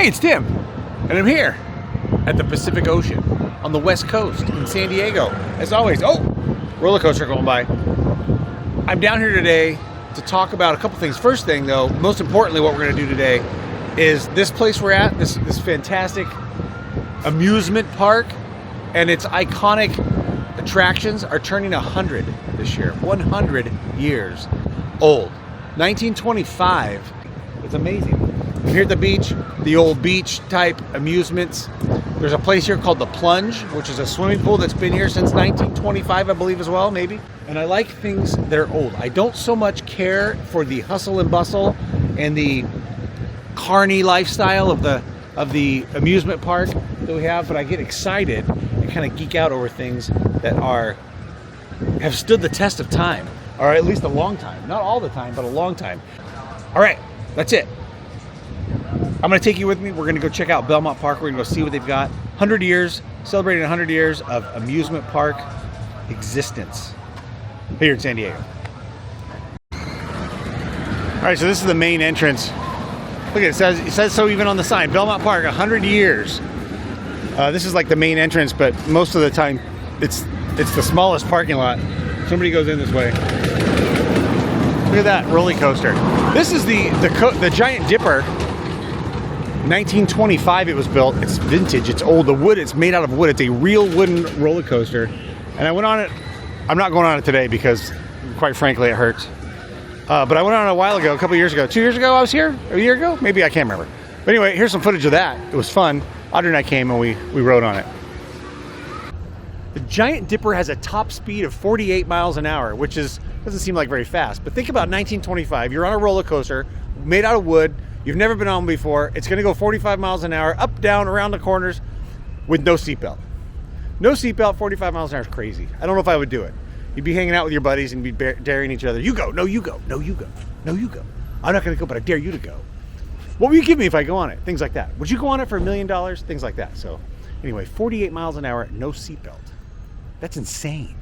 Hey, it's Tim, and I'm here at the Pacific Ocean on the West Coast in San Diego. As always, roller coaster going by. I'm down here today to talk about a couple things. First thing, though, most importantly, what we're going to do today is this place we're at, this fantastic amusement park, and its iconic attractions are turning 100 this year. 100 years old. 1925. It's amazing. I'm here at the beach, the old beach type amusements. There's a place here called the Plunge, which is a swimming pool that's been here since 1925, I believe, as well, maybe. And I like things that are old. I don't so much care for the hustle and bustle and the carny lifestyle of the amusement park that we have, but I get excited and kind of geek out over things that have stood the test of time, or at least a long time. Not all the time, but a long time. All right, that's it. I'm going to take you with me. We're going to go check out Belmont Park. We're going to go see what they've got. 100 years, celebrating 100 years of amusement park existence here in San Diego. All right, so this is the main entrance. Look at it, it says so even on the sign. Belmont Park, 100 years. This is like the main entrance, but most of the time it's the smallest parking lot. Somebody goes in this way. Look at that roller coaster. This is the Giant Dipper. 1925 it was built. It's vintage. It's old. The wood, it's made out of wood. It's a real wooden roller coaster. And I went on it. I'm not going on it today because, quite frankly, it hurts. But I went on it a while ago, a couple years ago. 2 years ago I was here? A year ago? Maybe, I can't remember. But anyway, here's some footage of that. It was fun. Audrey and I came and we rode on it. The Giant Dipper has a top speed of 48 miles an hour, which doesn't seem like very fast. But think about 1925. You're on a roller coaster made out of wood. You've never been on before. It's going to go 45 miles an hour, up, down, around the corners with no seatbelt. No seatbelt, 45 miles an hour is crazy. I don't know if I would do it. You'd be hanging out with your buddies and be daring each other. You go. No, you go. No, you go. No, you go. I'm not going to go, but I dare you to go. What will you give me if I go on it? Things like that. Would you go on it for $1 million? Things like that. So anyway, 48 miles an hour, no seatbelt. That's insane.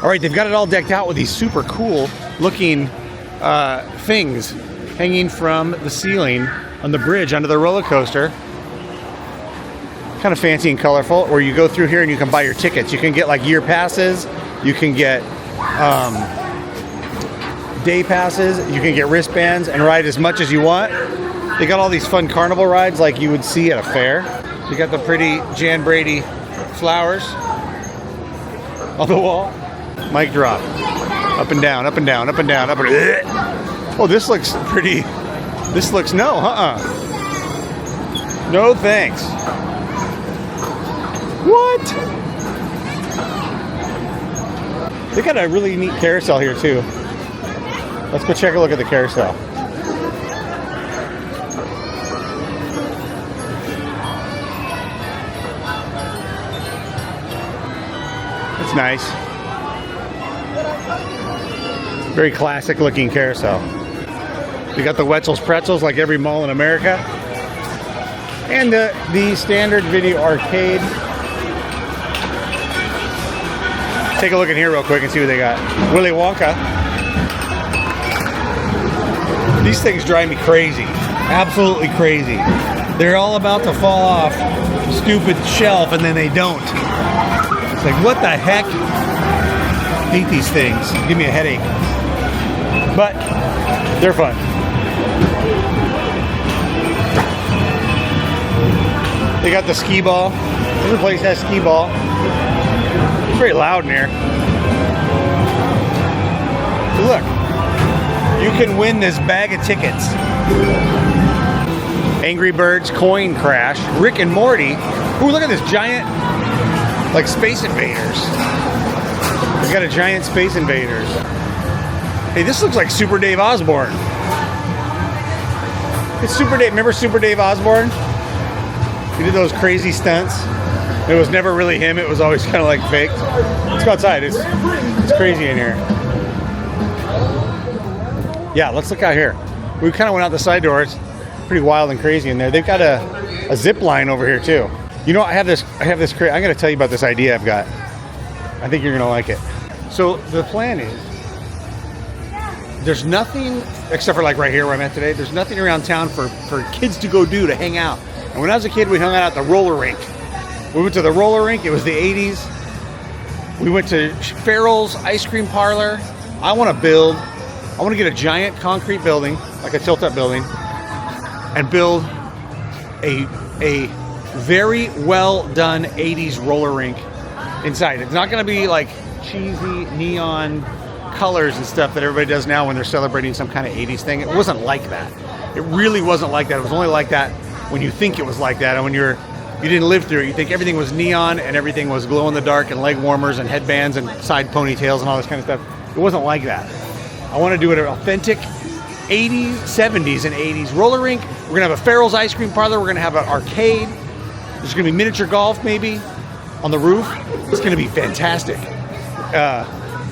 All right, they've got it all decked out with these super cool looking things hanging from the ceiling on the bridge under the roller coaster. Kind of fancy and colorful, where you go through here and you can buy your tickets. You can get like year passes, you can get day passes, you can get wristbands and ride as much as you want. They got all these fun carnival rides like you would see at a fair. You got the pretty Jan Brady flowers on the wall. Mic drop. Up and down, up and down, up and down, up and down. Oh, this looks pretty. This looks, no, no thanks. What? They got a really neat carousel here too. Let's go check a look at the carousel. It's nice. Very classic looking carousel. We got the Wetzel's Pretzels like every mall in America. And the standard video arcade. Take a look in here real quick and see what they got. Willy Wonka. These things drive me crazy. Absolutely crazy. They're all about to fall off the stupid shelf and then they don't. It's like, what the heck? I hate these things. Give me a headache. But they're fun. They got the skee ball. Every place has skee ball. It's very loud in here. So look, you can win this bag of tickets. Angry Birds Coin Crash. Rick and Morty. Ooh, look at this giant, like Space Invaders. We got a giant Space Invaders. Hey, this looks like Super Dave Osborne. It's Super Dave. Remember Super Dave Osborne? He did those crazy stunts. It was never really him. It was always kind of like faked. Let's go outside. It's crazy in here. Yeah, let's look out here. We kind of went out the side doors. Pretty wild and crazy in there. They've got a zip line over here too. You know, I have this. I'm going to tell you about this idea I've got. I think you're going to like it. So the plan is, there's nothing except for like right here where I'm at today. There's nothing around town for kids to go do to hang out. And when I was a kid, we hung out at the roller rink. We went to the roller rink. It was the 80s. We went to Farrell's Ice Cream Parlor. I want to get a giant concrete building, like a tilt-up building, and build a very well done 80s roller rink inside. It's not going to be like cheesy neon colors and stuff that everybody does now when they're celebrating some kind of 80s thing. It wasn't like that. It really wasn't like that. It was only like that when you think it was like that, and when you didn't live through it. You think everything was neon and everything was glow in the dark and leg warmers and headbands and side ponytails and all this kind of stuff. It wasn't like that. I want to do it an authentic 80s, 70s, and 80s roller rink. We're going to have a Farrell's Ice Cream Parlor. We're going to have an arcade. There's going to be miniature golf maybe on the roof. It's going to be fantastic.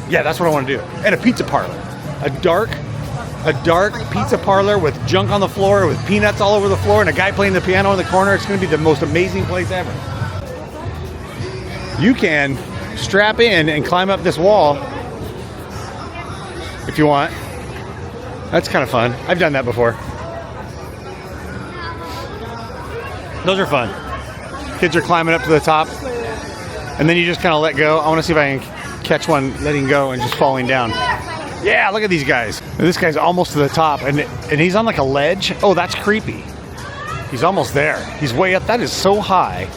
Yeah, that's what I want to do. And a pizza parlor. A dark pizza parlor with junk on the floor, with peanuts all over the floor, and a guy playing the piano in the corner. It's going to be the most amazing place ever. You can strap in and climb up this wall if you want. That's kind of fun. I've done that before. Those are fun. Kids are climbing up to the top, and then you just kind of let go. I want to see if I can catch one letting go and just falling down. Yeah, look at these guys. This guy's almost to the top, and he's on like a ledge. Oh, that's creepy. He's almost there. He's way up. That is so high.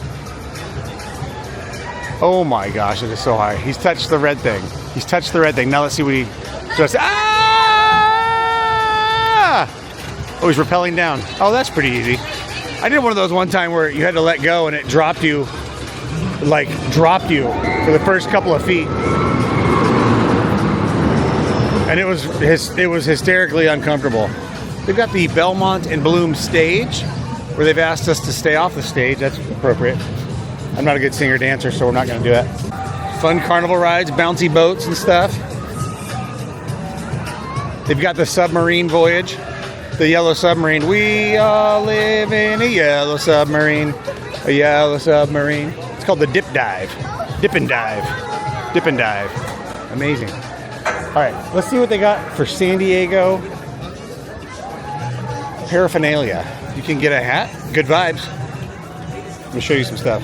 Oh my gosh, it is so high. He's touched the red thing. He's touched the red thing. Now let's see what he just. Ah! Oh, he's rappelling down. Oh, that's pretty easy. I did one of those one time where you had to let go and it dropped you for the first couple of feet. And it was hysterically uncomfortable. They've got the Belmont and Bloom stage where they've asked us to stay off the stage. That's appropriate. I'm not a good singer dancer, so we're not going to do that. Fun carnival rides, bouncy boats and stuff. They've got the submarine voyage, the yellow submarine. We all live in a yellow submarine, a yellow submarine. It's called the dip dive. Dip and dive. Dip and dive. Amazing. All right, let's see what they got for San Diego paraphernalia. You can get a hat. Good vibes. Let me show you some stuff.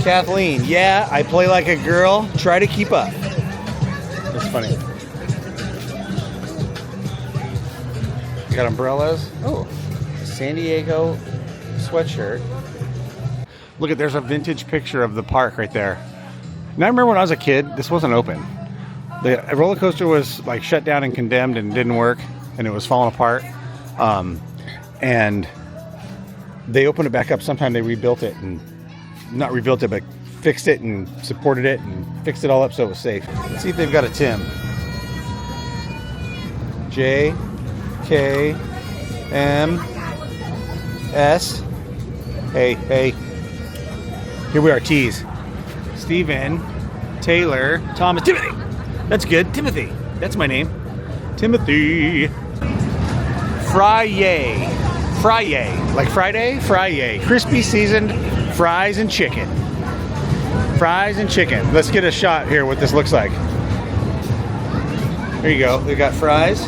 Kathleen, yeah, I play like a girl. Try to keep up. That's funny. You got umbrellas. Oh, San Diego sweatshirt. Look at, there's a vintage picture of the park right there. And I remember when I was a kid, this wasn't open. The roller coaster was like shut down and condemned and didn't work, and it was falling apart. And they opened it back up. Sometime they rebuilt it, and not rebuilt it, but fixed it and supported it and fixed it all up so it was safe. Let's see if they've got a Tim. J, K, M, S. Hey. Here we are, T's. Stephen, Taylor, Thomas, Timothy. That's good, Timothy. That's my name. Timothy. Fry-yay. Like Friday? Fry-yay. Crispy seasoned fries and chicken. Fries and chicken. Let's get a shot here what this looks like. There you go. We got fries,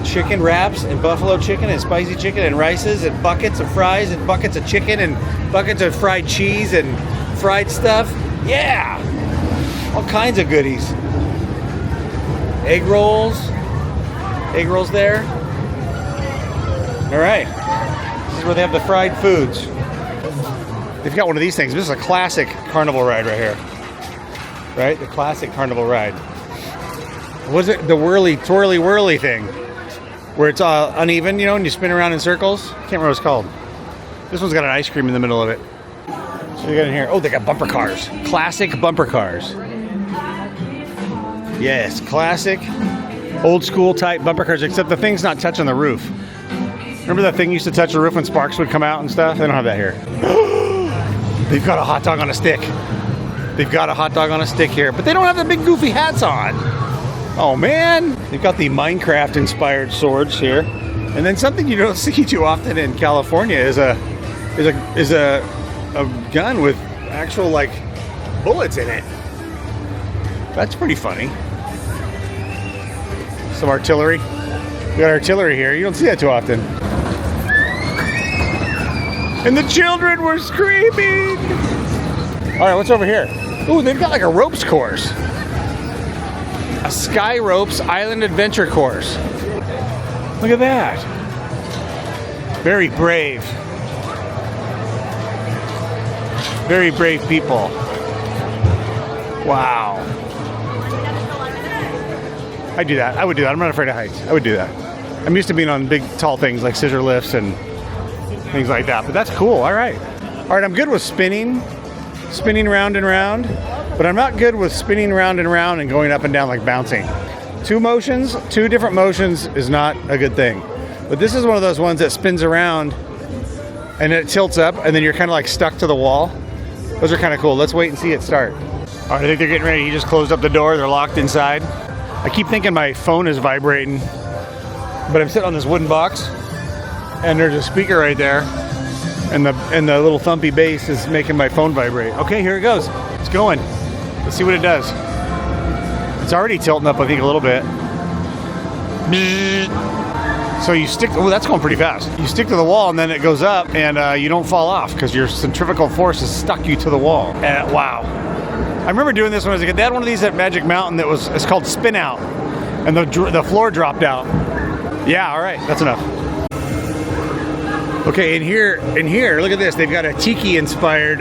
chicken wraps, and buffalo chicken, and spicy chicken, and rices, and buckets of fries, and buckets of chicken, and buckets of fried cheese, and fried stuff. Yeah! All kinds of goodies. Egg rolls. Egg rolls there. All right. This is where they have the fried foods. They've got one of these things. This is a classic carnival ride right here. Right? The classic carnival ride. Was it the twirly whirly thing? Where it's uneven, you know, and you spin around in circles? Can't remember what it's called. This one's got an ice cream in the middle of it. So you got in here. Oh, they got bumper cars. Classic bumper cars. Yes, classic, old school type bumper cars, except the thing's not touching the roof. Remember that thing used to touch the roof when sparks would come out and stuff? They don't have that here. They've got a hot dog on a stick. They've got a hot dog on a stick here, but they don't have the big goofy hats on. Oh man, they've got the Minecraft inspired swords here. And then something you don't see too often in California is a gun with actual like bullets in it. That's pretty funny. Some artillery. We got artillery here. You don't see that too often. And the children were screaming. All right, what's over here? Ooh, they've got like a ropes course. A Sky Ropes Island Adventure course. Look at that. Very brave. Very brave people. Wow. I do that. I would do that. I'm not afraid of heights. I would do that. I'm used to being on big, tall things like scissor lifts and things like that. But that's cool. All right. All right. I'm good with spinning round and round. But I'm not good with spinning round and round and going up and down like bouncing. Two different motions is not a good thing. But this is one of those ones that spins around and it tilts up and then you're kind of like stuck to the wall. Those are kind of cool. Let's wait and see it start. All right, I think they're getting ready. He just closed up the door. They're locked inside. I keep thinking my phone is vibrating, but I'm sitting on this wooden box and there's a speaker right there and the little thumpy bass is making my phone vibrate. Okay, here it goes. It's going. Let's see what it does. It's already tilting up, I think, a little bit. So you stick, oh, that's going pretty fast. You stick to the wall and then it goes up and you don't fall off because your centrifugal force has stuck you to the wall. And wow. I remember doing this when I was a kid. They had one of these at Magic Mountain that it's called Spin Out. And the floor dropped out. Yeah, all right, that's enough. Okay, in here, look at this. They've got a tiki-inspired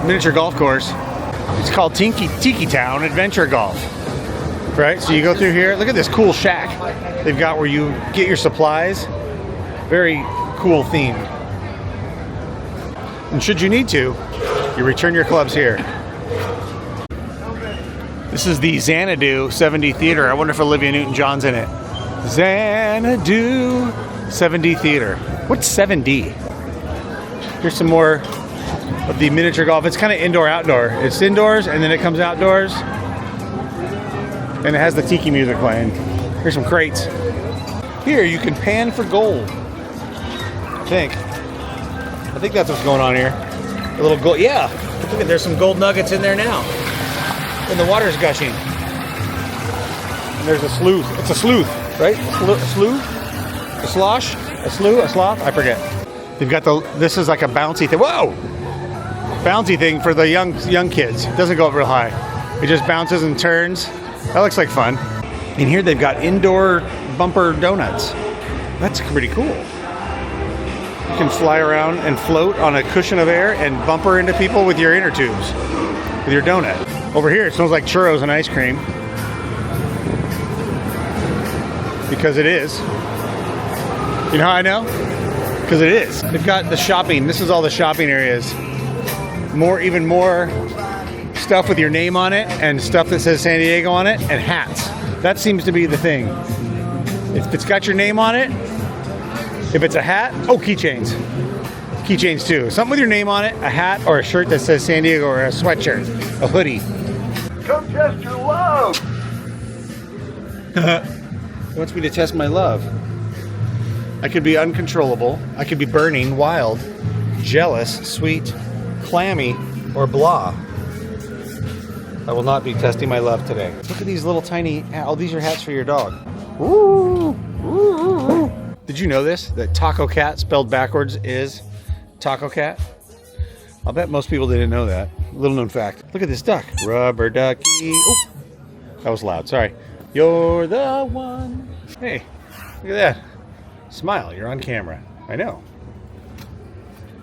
miniature golf course. It's called Tiki Town Adventure Golf. Right, so you go through here. Look at this cool shack they've got where you get your supplies. Very cool theme. And should you need to, you return your clubs here. This is the Xanadu 7D Theater. I wonder if Olivia Newton-John's in it. Xanadu 7D Theater. What's 7D? Here's some more of the miniature golf. It's kind of indoor-outdoor. It's indoors and then it comes outdoors. And it has the tiki music playing. Here's some crates. Here you can pan for gold. I think that's what's going on here. A little gold. Yeah. Look at, there's some gold nuggets in there now. And the water's gushing. And there's a sleuth. It's a sleuth, right? A sleuth? A slosh? A slew? A sloth? I forget. They've got this is like a bouncy thing. Whoa! Bouncy thing for the young kids. It doesn't go up real high. It just bounces and turns. That looks like fun. In here they've got indoor bumper donuts. That's pretty cool. You can fly around and float on a cushion of air and bumper into people with your inner tubes, with your donut. Over here it smells like churros and ice cream. Because it is. You know how I know? Because it is. They've got the shopping. This is all the shopping areas. Even more stuff with your name on it and stuff that says San Diego on it and hats. That seems to be the thing. If it's got your name on it, if it's a hat, oh, keychains. Keychains too. Something with your name on it, a hat or a shirt that says San Diego, or a sweatshirt, a hoodie. Come test your love. He wants me to test my love. I could be uncontrollable. I could be burning, wild, jealous, sweet, clammy, or blah. I will not be testing my love today. Look at these little tiny, oh, these are hats for your dog. Ooh, ooh. Did you know this? That Taco Cat spelled backwards is Taco Cat? I'll bet most people didn't know that. Little known fact. Look at this duck. Rubber ducky. Oh, that was loud, sorry. You're the one. Hey, look at that. Smile, you're on camera. I know.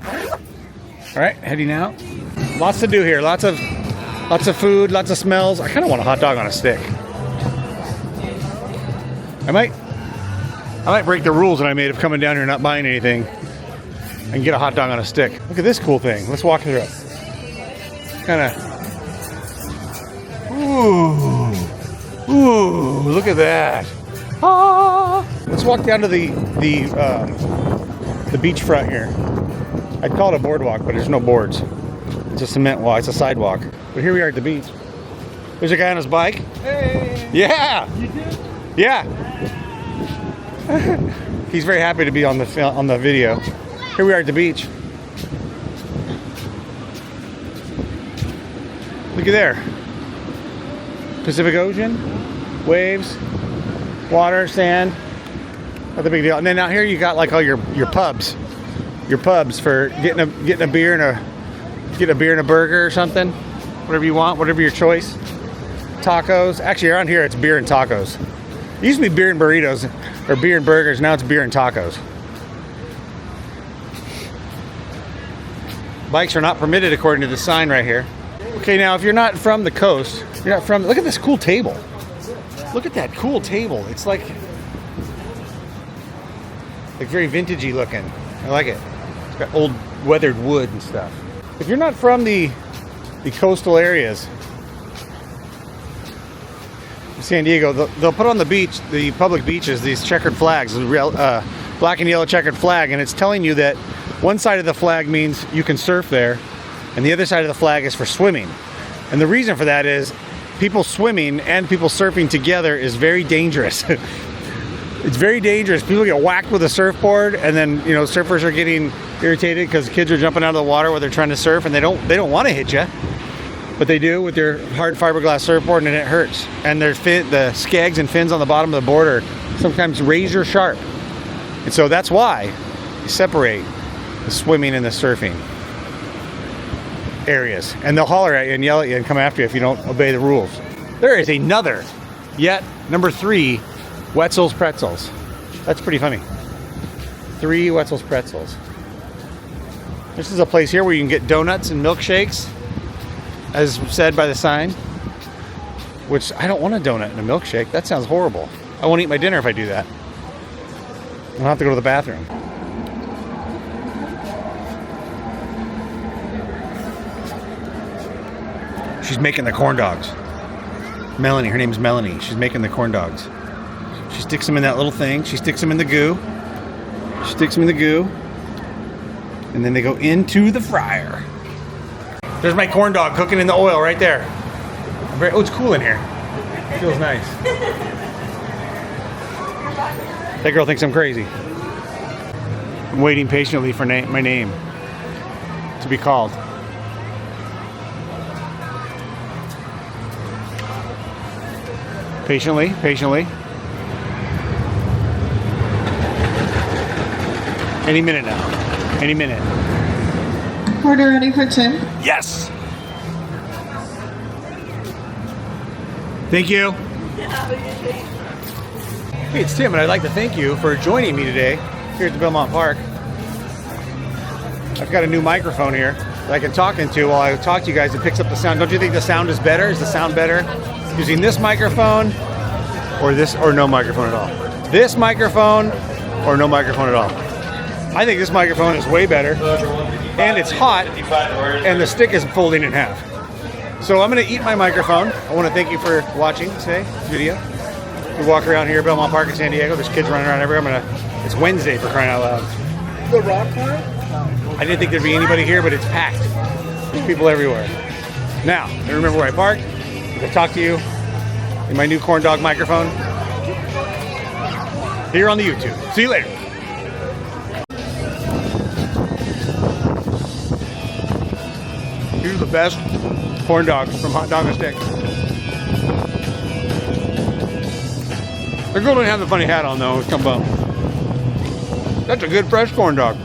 All right, heading out. Lots to do here. Lots of food, lots of smells. I kind of want a hot dog on a stick. I might break the rules that I made of coming down here and not buying anything and get a hot dog on a stick. Look at this cool thing. Let's walk through it. Kind of. Ooh, look at that. Ah. Let's walk down to the beachfront here. I'd call it a boardwalk, but there's no boards. It's a cement walk. It's a sidewalk. But here we are at the beach. There's a guy on his bike. Hey. Yeah. You did? Yeah. He's very happy to be on the video. Here we are at the beach. Look at there. Pacific Ocean, waves, water, sand. Not the big deal. And then out here you got like all your pubs. Your pubs for getting a beer and a burger or something. Whatever you want, whatever your choice. Tacos. Actually, around here it's beer and tacos. It used to be beer and burritos or beer and burgers. Now it's beer and tacos. Bikes are not permitted according to the sign right here. Okay, now if you're not from the coast, look at this cool table. Look at that cool table. It's like very vintagey looking. I like it. It's got old weathered wood and stuff. If you're not from the coastal areas, San Diego, they'll put on the beach, the public beaches, these checkered flags, black and yellow checkered flag, and it's telling you that one side of the flag means you can surf there, and the other side of the flag is for swimming. And the reason for that is people swimming and people surfing together is very dangerous. It's very dangerous. People get whacked with a surfboard, and then surfers are getting irritated because kids are jumping out of the water while they're trying to surf, and they don't want to hit you. But they do with their hard fiberglass surfboard, and it hurts. And the scags and fins on the bottom of the board are sometimes razor sharp. And so that's why you separate the swimming and the surfing areas. And they'll holler at you and yell at you and come after you if you don't obey the rules. There is another, number 3, Wetzel's Pretzels. That's pretty funny. 3 Wetzel's Pretzels. This is a place here where you can get donuts and milkshakes, as said by the sign, which I don't want a donut and a milkshake. That sounds horrible. I won't eat my dinner if I do that. I'll have to go to the bathroom. She's making the corn dogs. Melanie, her name is Melanie. She's making the corn dogs. She sticks them in that little thing. She sticks them in the goo. And then they go into the fryer. There's my corn dog cooking in the oil right there. Oh, it's cool in here. It feels nice. That girl thinks I'm crazy. I'm waiting patiently for my name to be called. Patiently. Any minute now. Any minute. Order ready for Tim? Yes! Thank you. Hey, it's Tim, and I'd like to thank you for joining me today here at the Belmont Park. I've got a new microphone here that I can talk into while I talk to you guys. It picks up the sound. Don't you think the sound is better? Is the sound better using this microphone or no microphone at all? This microphone or no microphone at all? I think this microphone is way better, and it's hot, and the stick is folding in half. So I'm going to eat my microphone. I want to thank you for watching today's video. We walk around here, Belmont Park in San Diego. There's kids running around everywhere. It's Wednesday for crying out loud. The rock part? I didn't think there'd be anybody here, but it's packed. There's people everywhere. Now, I remember where I parked. I talk to you in my new corn dog microphone here on the YouTube. See you later. Here's the best corn dog from Hot Dog and Stick. The girl didn't have the funny hat on though. Come on. That's a good fresh corn dog.